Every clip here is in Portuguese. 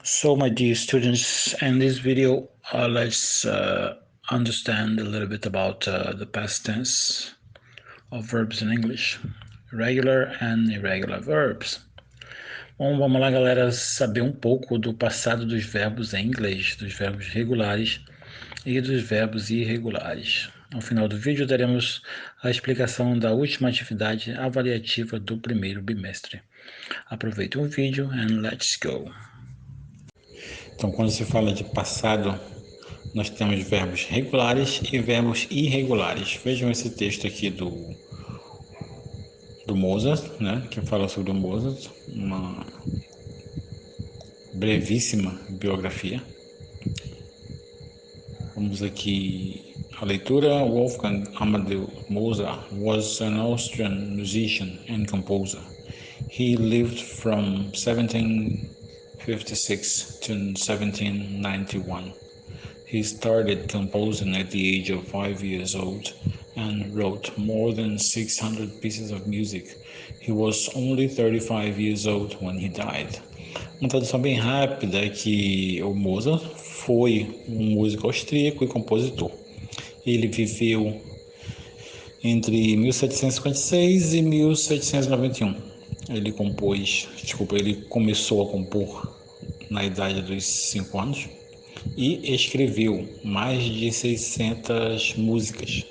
So my dear students, in this video, let's understand a little bit about the past tense of verbs in English, regular and irregular verbs. Bom, vamos lá, galera, saber um pouco do passado dos verbos em inglês, dos verbos regulares e dos verbos irregulares. Ao final do vídeo, daremos a explicação da última atividade avaliativa do primeiro bimestre. Aproveite o vídeo and let's go! Então, quando se fala de passado, nós temos verbos regulares e verbos irregulares. Vejam esse texto aqui do Mozart, né, que fala sobre o Mozart, uma brevíssima biografia. Vamos aqui a leitura. Wolfgang Amadeus Mozart was an Austrian musician and composer. He lived from 1756 to 1791. He started composing at the age of 5 years old and wrote more than 600 pieces of music. He was only 35 years old when he died. Uma tradução bem rápida é que o Mozart foi um músico austríaco e compositor. Ele viveu entre 1756 e 1791. Ele começou a compor na idade dos 5 anos e escreveu mais de 600 músicas.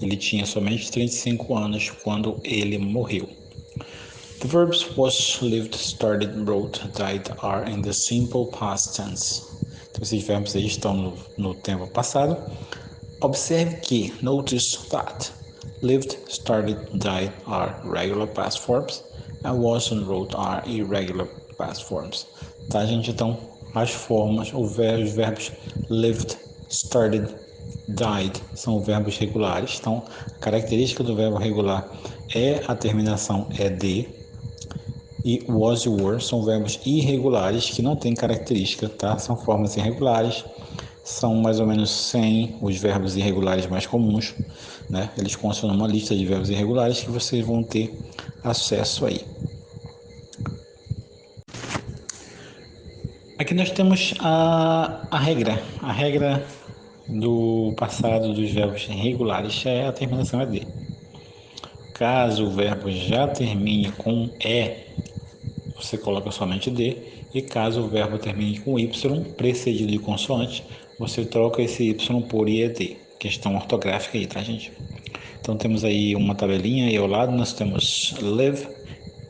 Ele tinha somente 35 anos quando ele morreu. The verbs was, lived, started, wrote, died are in the simple past tense. Então, esses verbos aí estão no tempo passado. Observe que, notice that, lived, started, died are regular past forms and was and wrote are irregular past forms. Tá, gente? Então, as formas, os verbos lived, started, died são verbos regulares. Então, a característica do verbo regular é a terminação ED. E was e were são verbos irregulares que não têm característica, tá? São formas irregulares. São mais ou menos 100 os verbos irregulares mais comuns, né? Eles constam numa lista de verbos irregulares que vocês vão ter acesso aí. Aqui nós temos a regra. A regra do passado dos verbos regulares é a terminação ED. Caso o verbo já termine com E, você coloca somente D. E caso o verbo termine com Y, precedido de consoante, você troca esse Y por IED. Questão ortográfica aí, tá, gente? Então temos aí uma tabelinha e ao lado nós temos live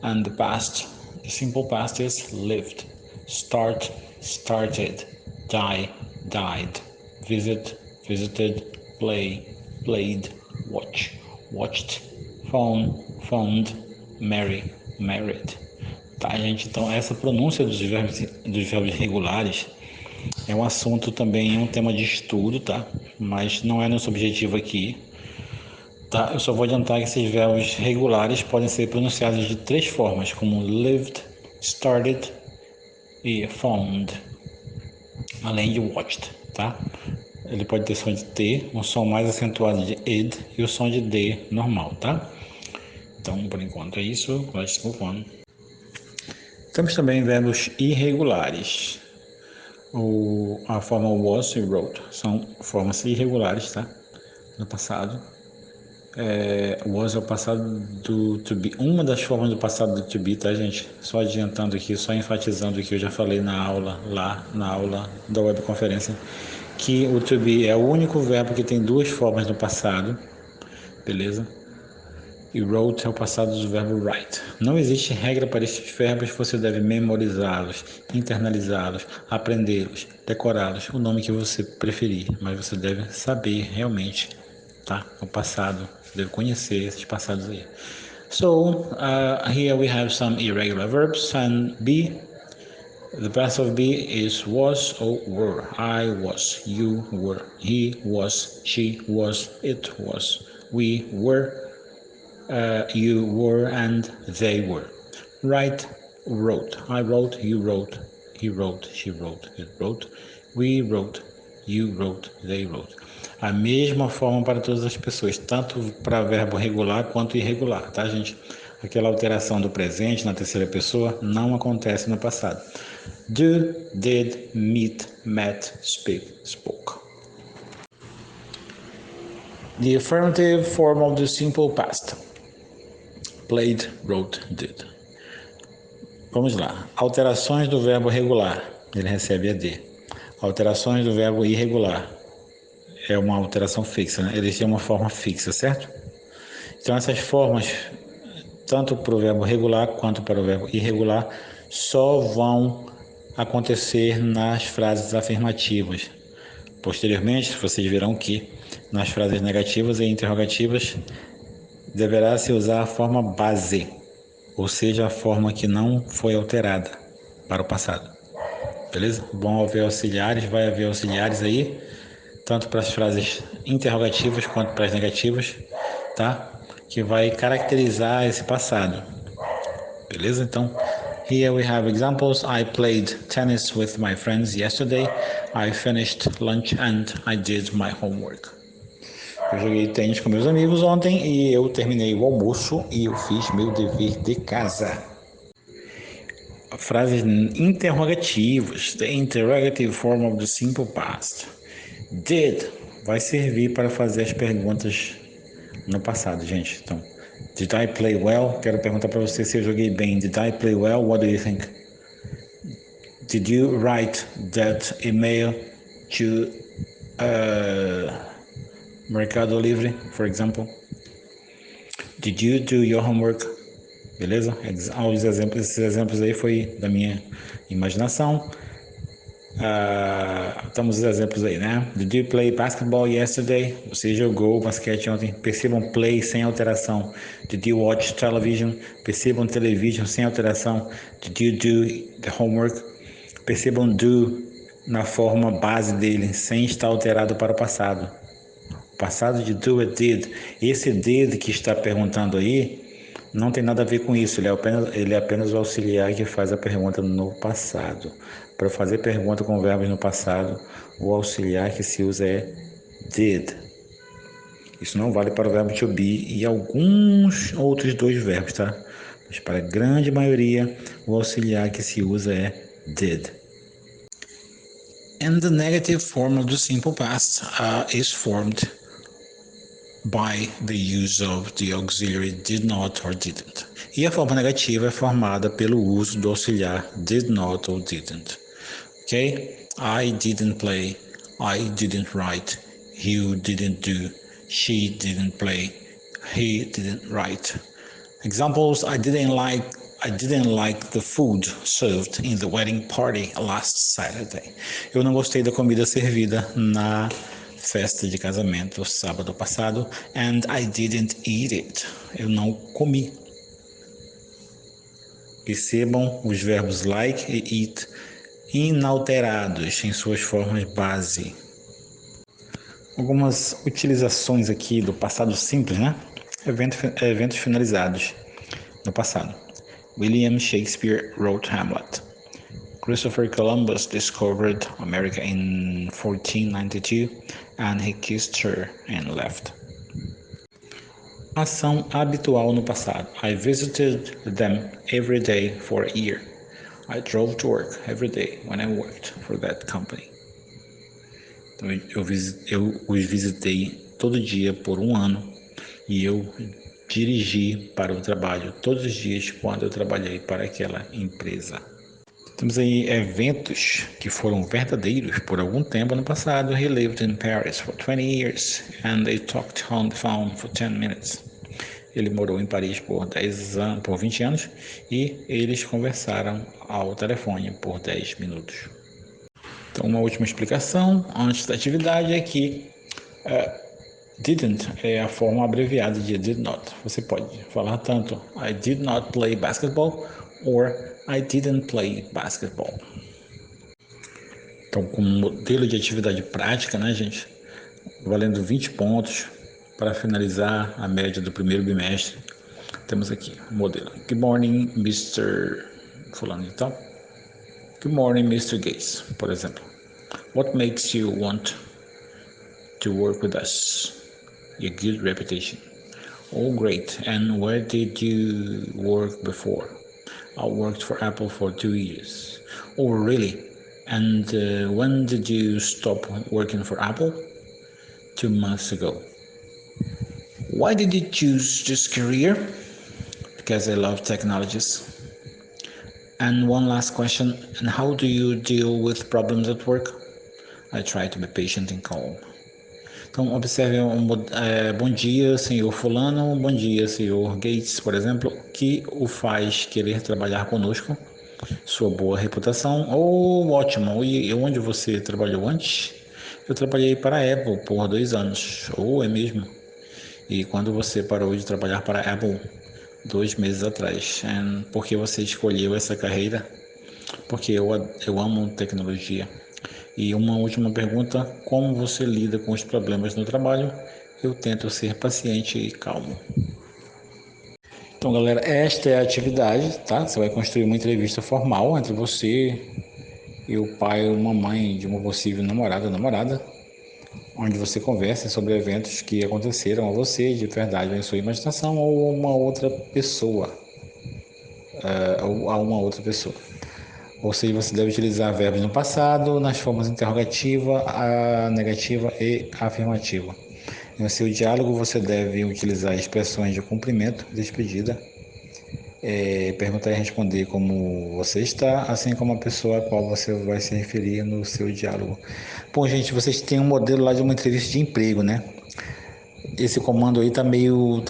and the past. The simple past is lived. Start, started. Die, died. Visit, visited. Play, played. Watch, watched. Phone, phoned. Marry, married. Tá, gente? Então essa pronúncia dos verbos regulares é um assunto também, é um tema de estudo, tá? Mas não é nosso objetivo aqui, tá? Eu só vou adiantar que esses verbos regulares podem ser pronunciados de 3 formas, como lived, started e found, além de watched, tá? Ele pode ter som de T, um som mais acentuado de id e o som de D normal, tá? Então, por enquanto é isso. Let's move on. Temos também verbos irregulares. A forma was e wrote são formas irregulares, tá? No passado. Was é o passado do to be. Uma das formas do passado do to be, tá, gente? Só adiantando aqui, só enfatizando o que eu já falei na aula da webconferência, que o to be é o único verbo que tem 2 formas no passado, beleza? E wrote é o passado do verbo write. Não existe regra para esses verbos, você deve memorizá-los, internalizá-los, aprendê-los, decorá-los, o nome que você preferir, mas você deve saber realmente, tá? O passado, você deve conhecer esses passados aí. So, here we have some irregular verbs, and be. The past of be is was or were. I was, you were, he was, she was, it was, we were, you were, and they were. Write, wrote. I wrote, you wrote, he wrote, she wrote, it wrote, we wrote, you wrote, they wrote. A mesma forma para todas as pessoas, tanto para verbo regular quanto irregular, tá, gente? Aquela alteração do presente na terceira pessoa não acontece no passado. Do, did, meet, met, speak, spoke. The affirmative form of the simple past. Played, wrote, did. Vamos lá. Alterações do verbo regular. Ele recebe AD. Alterações do verbo irregular. É uma alteração fixa, né? Eles têm uma forma fixa, certo? Então essas formas, tanto para o verbo regular quanto para o verbo irregular, só vão acontecer nas frases afirmativas. Posteriormente, vocês verão que nas frases negativas e interrogativas deverá se usar a forma base, ou seja, a forma que não foi alterada para o passado. Beleza? Vão haver auxiliares, vai haver auxiliares aí, tanto para as frases interrogativas quanto para as negativas, tá? Que vai caracterizar esse passado. Beleza? Então, here we have examples. I played tennis with my friends yesterday. I finished lunch and I did my homework. Eu joguei tênis com meus amigos ontem e eu terminei o almoço e eu fiz meu dever de casa. Frases interrogativas. The interrogative form of the simple past. Did vai servir para fazer as perguntas no passado, gente. Então, did I play well? Quero perguntar para você se eu joguei bem. Did I play well? What do you think? Did you write that email to Mercado Livre, for example? Did you do your homework? Beleza? Esses exemplos aí foi da minha imaginação. Estamos os exemplos aí, né? Did you play basketball yesterday? Você jogou basquete ontem. Percebam play sem alteração. Did you watch television? Percebam television sem alteração. Did you do the homework? Percebam do na forma base dele, sem estar alterado para o passado. O passado de do é did. Esse did que está perguntando aí não tem nada a ver com isso, ele é apenas o auxiliar que faz a pergunta no passado. Para fazer pergunta com verbos no passado, o auxiliar que se usa é did. Isso não vale para o verbo to be e alguns outros dois verbos, tá? Mas para a grande maioria, o auxiliar que se usa é did. And the negative form of the simple past is formed by the use of the auxiliary did not or didn't. E a forma negativa é formada pelo uso do auxiliar did not or didn't. Ok? I didn't play, I didn't write, you didn't do, she didn't play, he didn't write. Examples: I didn't like the food served in the wedding party last Saturday. Eu não gostei da comida servida na festa de casamento sábado passado. And I didn't eat it. Eu não comi. Percebam os verbos like e eat inalterados em suas formas base. Algumas utilizações aqui do passado simples, né? Eventos finalizados no passado. William Shakespeare wrote Hamlet. Christopher Columbus discovered America in 1492 and he kissed her and left. Ação habitual no passado. I visited them every day for a year. I drove to work every day when I worked for that company. Então, eu os visitei todo dia por um ano e eu dirigi para o trabalho todos os dias quando eu trabalhei para aquela empresa. Temos aí eventos que foram verdadeiros por algum tempo no passado. He lived in Paris for 20 years and they talked on the phone for 10 minutes. Ele morou em Paris por 20 anos e eles conversaram ao telefone por 10 minutos. Então, uma última explicação antes da atividade é que didn't é a forma abreviada de did not. Você pode falar tanto I did not play basketball or I didn't play basketball. Então, como modelo de atividade prática, né, gente? Valendo 20 pontos para finalizar a média do primeiro bimestre. Temos aqui o modelo. Good morning, Mr. Fulano e tal. Good morning, Mr. Gates, por exemplo. What makes you want to work with us? A good reputation. Oh, great. And where did you work before? I worked for Apple for 2 years. Oh, really? And when did you stop working for Apple? 2 months ago. Why did you choose this career? Because I love technologies. And one last question, and how do you deal with problems at work? I try to be patient and calm. Então, observe bom dia, senhor fulano, bom dia, senhor Gates, por exemplo, que o faz querer trabalhar conosco, sua boa reputação, ou ótimo, e onde você trabalhou antes? Eu trabalhei para a Apple por 2 anos, ou é mesmo? E quando você parou de trabalhar para a Apple? 2 meses atrás. Por que você escolheu essa carreira? Porque eu amo tecnologia. E uma última pergunta, como você lida com os problemas no trabalho? Eu tento ser paciente e calmo. Então, galera, esta é a atividade, tá? Você vai construir uma entrevista formal entre você e o pai ou mamãe de uma possível namorada ou namorada, onde você conversa sobre eventos que aconteceram a você de verdade em sua imaginação ou a uma outra pessoa, Ou seja, você deve utilizar verbos no passado, nas formas interrogativa, a negativa e afirmativa. No seu diálogo, você deve utilizar expressões de cumprimento, despedida, perguntar e responder como você está, assim como a pessoa a qual você vai se referir no seu diálogo. Bom, gente, vocês têm um modelo lá de uma entrevista de emprego, né? Esse comando aí tá meio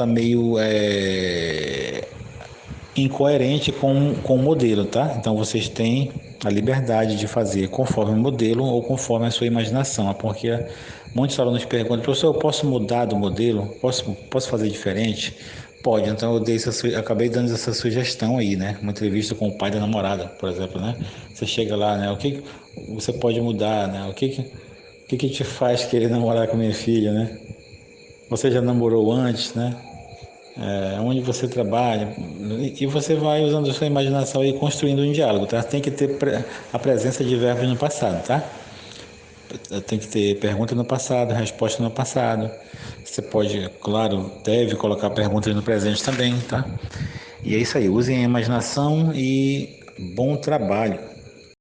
incoerente com o modelo, tá? Então vocês têm a liberdade de fazer conforme o modelo ou conforme a sua imaginação, porque muitos alunos perguntam: professor, eu posso mudar do modelo? Posso fazer diferente? Pode. Então acabei dando essa sugestão aí, né? Uma entrevista com o pai da namorada, por exemplo, né? Você chega lá, né? O que você pode mudar, né? O que te faz querer namorar com minha filha, né? Você já namorou antes, né? Onde você trabalha, e você vai usando a sua imaginação e construindo um diálogo, tá? Tem que ter a presença de verbos no passado, tá? Tem que ter pergunta no passado, resposta no passado. Você pode, claro, deve colocar perguntas no presente também, tá? E é isso aí, usem a imaginação e bom trabalho.